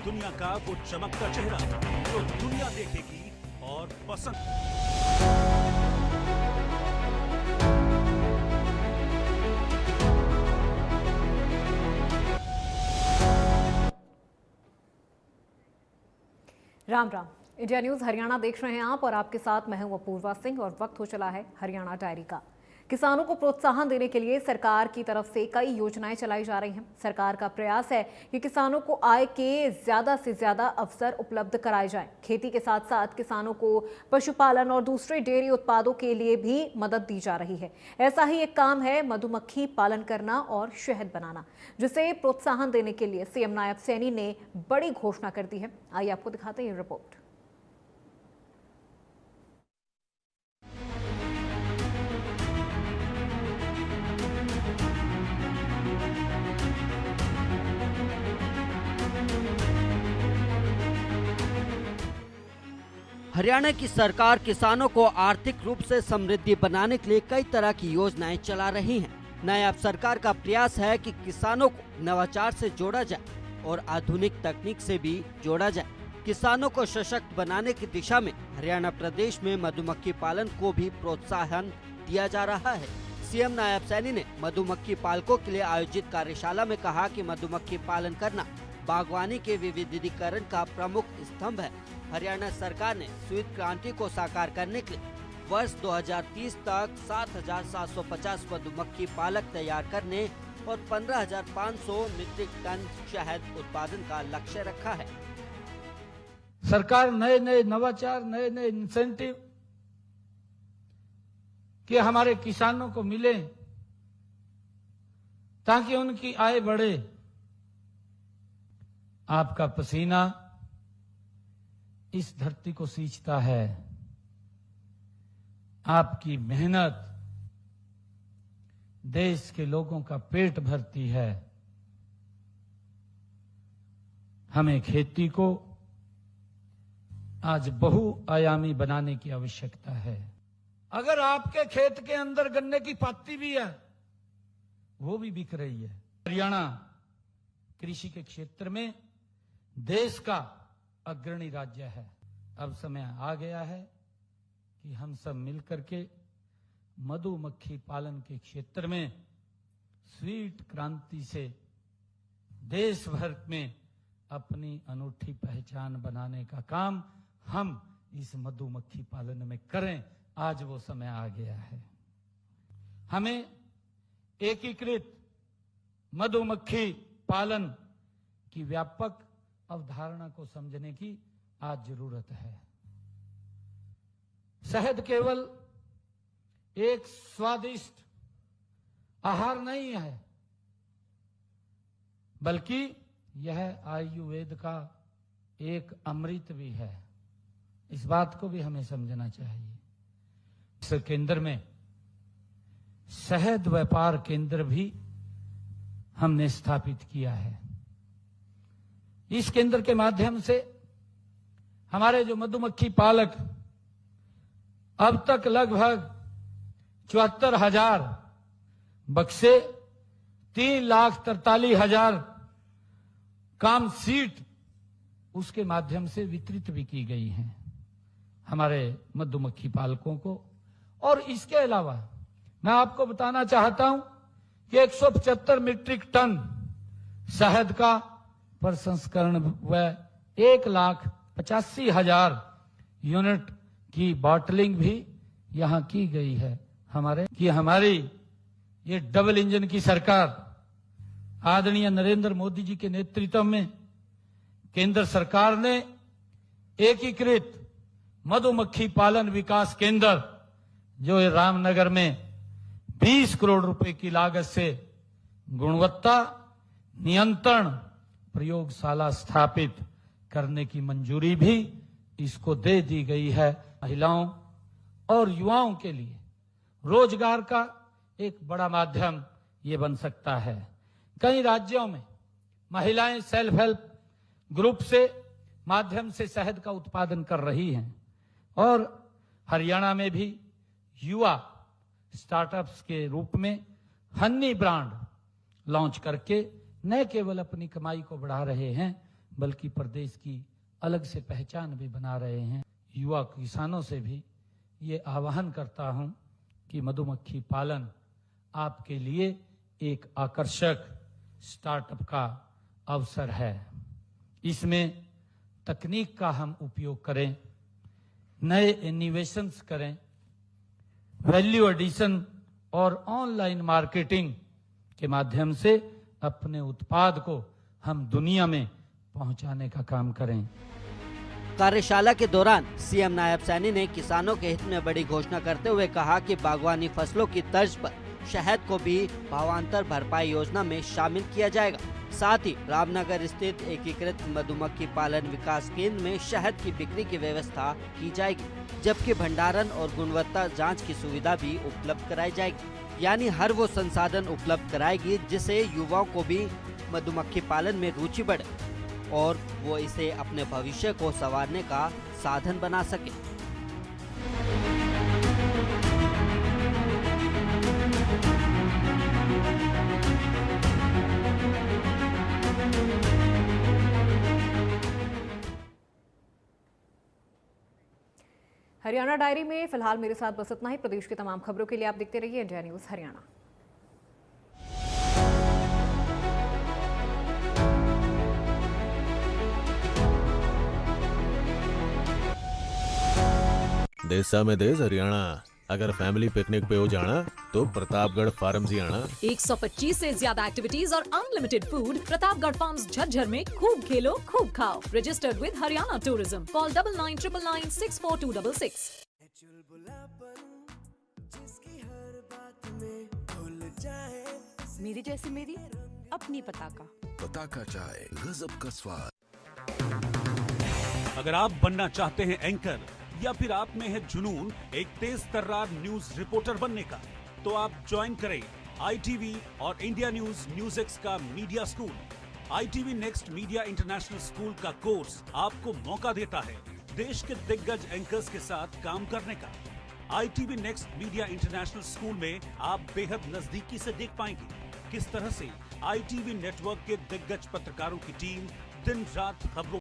दुनिया का वो चमकता चेहरा जो दुनिया देखेगी और पसंद। राम राम। इंडिया न्यूज हरियाणा देख रहे हैं आप और आपके साथ मैं हूं अपूर्वा सिंह और वक्त हो चला है हरियाणा डायरी का। किसानों को प्रोत्साहन देने के लिए सरकार की तरफ से कई योजनाएं चलाई जा रही हैं। सरकार का प्रयास है कि किसानों को आय के ज्यादा से ज्यादा अवसर उपलब्ध कराए जाएं। खेती के साथ साथ किसानों को पशुपालन और दूसरे डेयरी उत्पादों के लिए भी मदद दी जा रही है। ऐसा ही एक काम है मधुमक्खी पालन करना और शहद बनाना, जिसे प्रोत्साहन देने के लिए सीएम नायब सैनी ने बड़ी घोषणा कर दी है। आइए आपको दिखाते हैं ये रिपोर्ट। हरियाणा की सरकार किसानों को आर्थिक रूप से समृद्धि बनाने के लिए कई तरह की योजनाएं चला रही हैं। नायब सरकार का प्रयास है कि किसानों को नवाचार से जोड़ा जाए और आधुनिक तकनीक से भी जोड़ा जाए। किसानों को सशक्त बनाने की दिशा में हरियाणा प्रदेश में मधुमक्खी पालन को भी प्रोत्साहन दिया जा रहा है। सीएम नायब सैनी ने मधुमक्खी पालकों के लिए आयोजित कार्यशाला में कहा कि मधुमक्खी पालन करना बागवानी के विविधीकरण का प्रमुख स्तंभ है। हरियाणा सरकार ने श्वेत क्रांति को साकार करने के लिए वर्ष 2030 तक 7,750 मधुमक्खी पालक तैयार करने और 15,500 मीट्रिक टन शहद उत्पादन का लक्ष्य रखा है। सरकार नए नवाचार, नए इंसेंटिव कि हमारे किसानों को मिले ताकि उनकी आय बढ़े। आपका पसीना इस धरती को सींचता है, आपकी मेहनत देश के लोगों का पेट भरती है। हमें खेती को आज बहुआयामी बनाने की आवश्यकता है। अगर आपके खेत के अंदर गन्ने की पाती भी है, वो भी बिक रही है। हरियाणा कृषि के क्षेत्र में देश का अग्रणी राज्य है। अब समय आ गया है कि हम सब मिलकर के मधुमक्खी पालन के क्षेत्र में स्वीट क्रांति से देश भर में अपनी अनूठी पहचान बनाने का काम हम इस मधुमक्खी पालन में करें। आज वो समय आ गया है। हमें एकीकृत मधुमक्खी पालन की व्यापक अवधारणा को समझने की आज जरूरत है। शहद केवल एक स्वादिष्ट आहार नहीं है, बल्कि यह आयुर्वेद का एक अमृत भी है। इस बात को भी हमें समझना चाहिए। इस केंद्र में शहद व्यापार केंद्र भी हमने स्थापित किया है। इस केंद्र के माध्यम से हमारे जो मधुमक्खी पालक अब तक लगभग 74,000 बक्से, 3,43,000 काम सीट उसके माध्यम से वितरित भी की गई हैं हमारे मधुमक्खी पालकों को। और इसके अलावा मैं आपको बताना चाहता हूं कि 175 मीट्रिक टन शहद का प्रसंस्करण व 1,85,000 यूनिट की बॉटलिंग भी यहां की गई है। हमारी ये डबल इंजन की सरकार आदरणीय नरेंद्र मोदी जी के नेतृत्व में केंद्र सरकार ने एकीकृत मधुमक्खी पालन विकास केंद्र जो रामनगर में 20 करोड़ रुपए की लागत से गुणवत्ता नियंत्रण प्रयोगशाला स्थापित करने की मंजूरी भी इसको दे दी गई है। महिलाओं और युवाओं के लिए रोजगार का एक बड़ा माध्यम ये बन सकता है। कई राज्यों में महिलाएं सेल्फ हेल्प ग्रुप से माध्यम से शहद का उत्पादन कर रही हैं और हरियाणा में भी युवा स्टार्टअप्स के रूप में हनी ब्रांड लॉन्च करके न केवल अपनी कमाई को बढ़ा रहे हैं बल्कि प्रदेश की अलग से पहचान भी बना रहे हैं। युवा किसानों से भी ये आह्वान करता हूं कि मधुमक्खी पालन आपके लिए एक आकर्षक स्टार्टअप का अवसर है। इसमें तकनीक का हम उपयोग करें, नए इनोवेशंस करें, वैल्यू एडिशन और ऑनलाइन मार्केटिंग के माध्यम से अपने उत्पाद को हम दुनिया में पहुंचाने का काम करें। कार्यशाला के दौरान सीएम नायब सैनी ने किसानों के हित में बड़ी घोषणा करते हुए कहा कि बागवानी फसलों की तर्ज पर शहद को भी भावांतर भरपाई योजना में शामिल किया जाएगा। साथ ही रामनगर स्थित एकीकृत मधुमक्खी पालन विकास केंद्र में शहद की बिक्री की व्यवस्था की जाएगी, जबकि भंडारण और गुणवत्ता जांच की सुविधा भी उपलब्ध कराई जाएगी। यानी हर वो संसाधन उपलब्ध कराएगी जिससे युवाओं को भी मधुमक्खी पालन में रुचि बढ़े और वो इसे अपने भविष्य को संवारने का साधन बना सके। हरियाणा डायरी में फिलहाल मेरे साथ बस इतना ही। प्रदेश की तमाम खबरों के लिए आप देखते रहिए इंडिया न्यूज हरियाणा। देसा में देश हरियाणा। अगर फैमिली पिकनिक पे हो जाना तो प्रतापगढ़ फार्म्स ही आना। 125 से ज्यादा एक्टिविटीज और unlimited food. Pratapgarh farms Jhajjar में खूब खेलो खूब खाओ। Registered with Haryana tourism. Call 9999964266। मेरी जैसी मेरी अपनी पताका। पताका चाय गजब का स्वाद। अगर आप बनना चाहते हैं एंकर या फिर आप में है जुनून एक तेज तर्रार न्यूज रिपोर्टर बनने का, तो आप ज्वाइन करें ITV और इंडिया न्यूज एक्स का media school. ITV next media international school का कोर्स आपको मौका देता है देश के दिग्गज एंकर्स के साथ काम करने का। ITV next media international school में आप बेहद नजदीकी से देख पाएंगे किस तरह से ITV नेटवर्क के दिग्गज पत्रकारों की टीम दिन रात खबरों